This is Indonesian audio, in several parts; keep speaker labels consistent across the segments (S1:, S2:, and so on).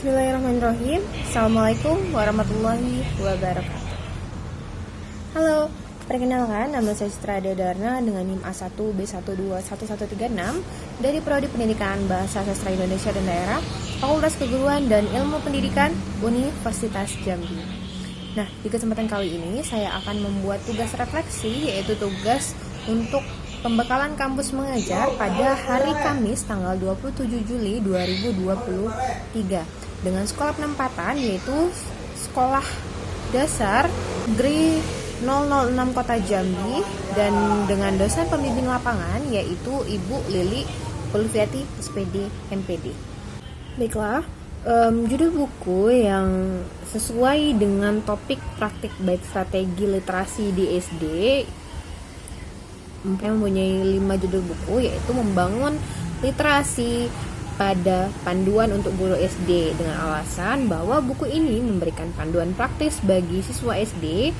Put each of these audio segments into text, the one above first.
S1: Bismillahirrahmanirrahim. Assalamualaikum warahmatullahi wabarakatuh. Halo, perkenalkan nama saya Citra Darna dengan NIM A1B121136 dari Prodi Pendidikan Bahasa Sastra Indonesia dan Daerah, Fakultas Keguruan dan Ilmu Pendidikan Universitas Jambi. Nah, di kesempatan kali ini saya akan membuat tugas refleksi, yaitu tugas untuk pembekalan kampus mengajar pada hari Kamis tanggal 27 Juli 2023 dengan sekolah penempatan, yaitu Sekolah Dasar Negeri 006 Kota Jambi, dan dengan dosen pembimbing lapangan yaitu Ibu Lili Ulfiati SPD MPD. Baiklah, judul buku yang sesuai dengan topik praktik baik strategi literasi di SD mempunyai 5 judul buku, yaitu membangun literasi pada panduan untuk guru SD, dengan alasan bahwa buku ini memberikan panduan praktis bagi siswa SD,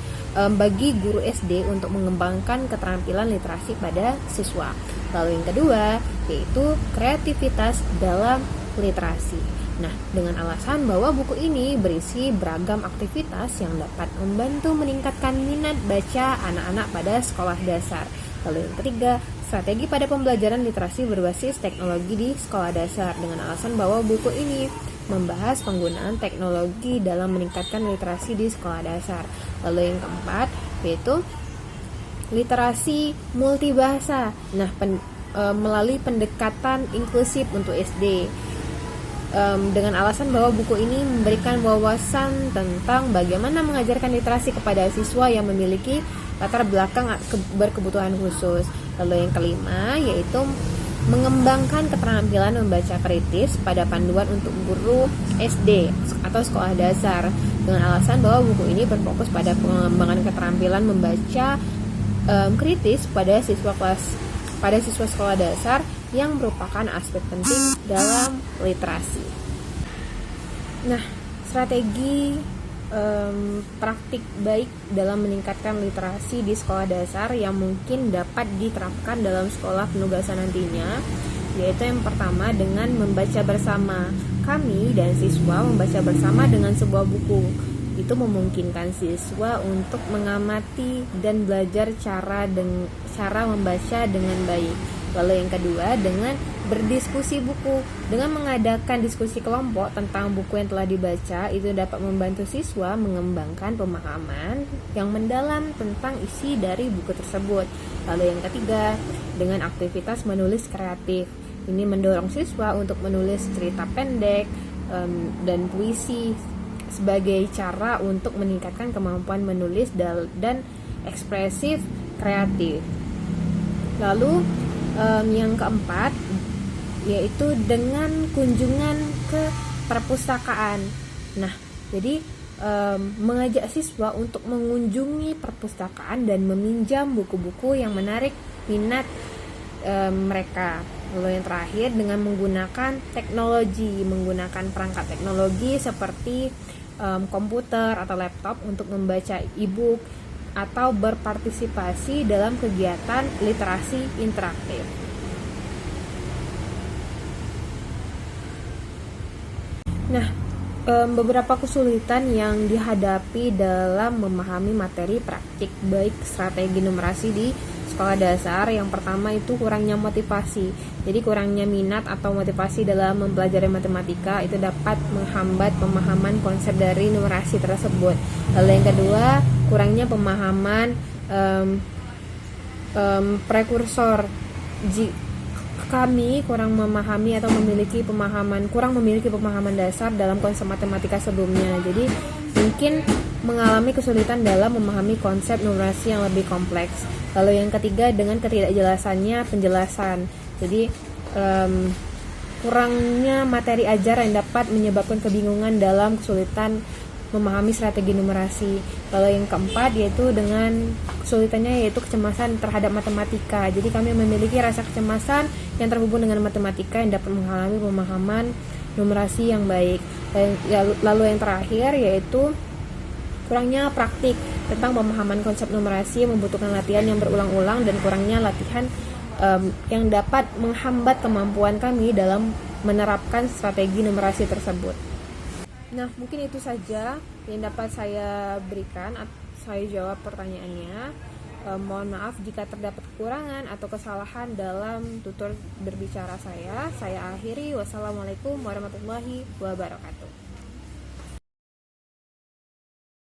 S1: bagi guru SD untuk mengembangkan keterampilan literasi pada siswa. Lalu yang kedua yaitu kreativitas dalam literasi. Nah, dengan alasan bahwa buku ini berisi beragam aktivitas yang dapat membantu meningkatkan minat baca anak-anak pada sekolah dasar. Lalu yang ketiga, strategi pada pembelajaran literasi berbasis teknologi di sekolah dasar, dengan alasan bahwa buku ini membahas penggunaan teknologi dalam meningkatkan literasi di sekolah dasar. Lalu yang keempat yaitu literasi multibahasa. Nah, melalui pendekatan inklusif untuk SD. Dengan alasan bahwa buku ini memberikan wawasan tentang bagaimana mengajarkan literasi kepada siswa yang memiliki latar belakang berkebutuhan khusus. Lalu yang kelima yaitu mengembangkan keterampilan membaca kritis pada panduan untuk guru SD atau sekolah dasar, dengan alasan bahwa buku ini berfokus pada pengembangan keterampilan membaca kritis pada siswa sekolah dasar, yang merupakan aspek penting dalam literasi. Nah, strategi praktik baik dalam meningkatkan literasi di sekolah dasar yang mungkin dapat diterapkan dalam sekolah penugasan nantinya, yaitu yang pertama dengan membaca bersama. Kami dan siswa membaca bersama dengan sebuah buku. Itu memungkinkan siswa untuk mengamati dan belajar cara membaca dengan baik. Lalu yang kedua, dengan berdiskusi buku. Dengan mengadakan diskusi kelompok tentang buku yang telah dibaca, itu dapat membantu siswa mengembangkan pemahaman yang mendalam tentang isi dari buku tersebut. Lalu yang ketiga, dengan aktivitas menulis kreatif. Ini mendorong siswa untuk menulis cerita pendek dan puisi sebagai cara untuk meningkatkan kemampuan menulis dan ekspresif kreatif. Lalu yang keempat yaitu dengan kunjungan ke perpustakaan. Nah, jadi mengajak siswa untuk mengunjungi perpustakaan dan meminjam buku-buku yang menarik minat mereka. Lalu yang terakhir dengan menggunakan perangkat teknologi seperti komputer atau laptop untuk membaca e-book atau berpartisipasi dalam kegiatan literasi interaktif. Nah, beberapa kesulitan yang dihadapi dalam memahami materi praktik baik strategi numerasi di sekolah dasar. Yang pertama itu kurangnya motivasi. Jadi kurangnya minat atau motivasi dalam mempelajari matematika itu dapat menghambat pemahaman konsep dari numerasi tersebut. Lalu yang kedua, kurangnya pemahaman prekursor. Kami kurang memahami atau kurang memiliki pemahaman dasar dalam konsep matematika sebelumnya. Jadi mungkin mengalami kesulitan dalam memahami konsep numerasi yang lebih kompleks. Lalu yang ketiga, dengan ketidakjelasannya penjelasan. Jadi kurangnya materi ajar yang dapat menyebabkan kebingungan dalam kesulitan memahami strategi numerasi. Lalu yang keempat yaitu dengan kesulitannya yaitu kecemasan terhadap matematika. Jadi kami memiliki rasa kecemasan yang terhubung dengan matematika yang dapat menghalangi pemahaman numerasi yang baik. Lalu yang terakhir yaitu kurangnya praktik tentang pemahaman konsep numerasi yang membutuhkan latihan yang berulang-ulang, dan kurangnya latihan yang dapat menghambat kemampuan kami dalam menerapkan strategi numerasi tersebut. Nah, mungkin itu saja yang dapat saya berikan, saya jawab pertanyaannya. Mohon maaf jika terdapat kekurangan atau kesalahan dalam tutur berbicara saya. Saya akhiri. Wassalamualaikum warahmatullahi wabarakatuh.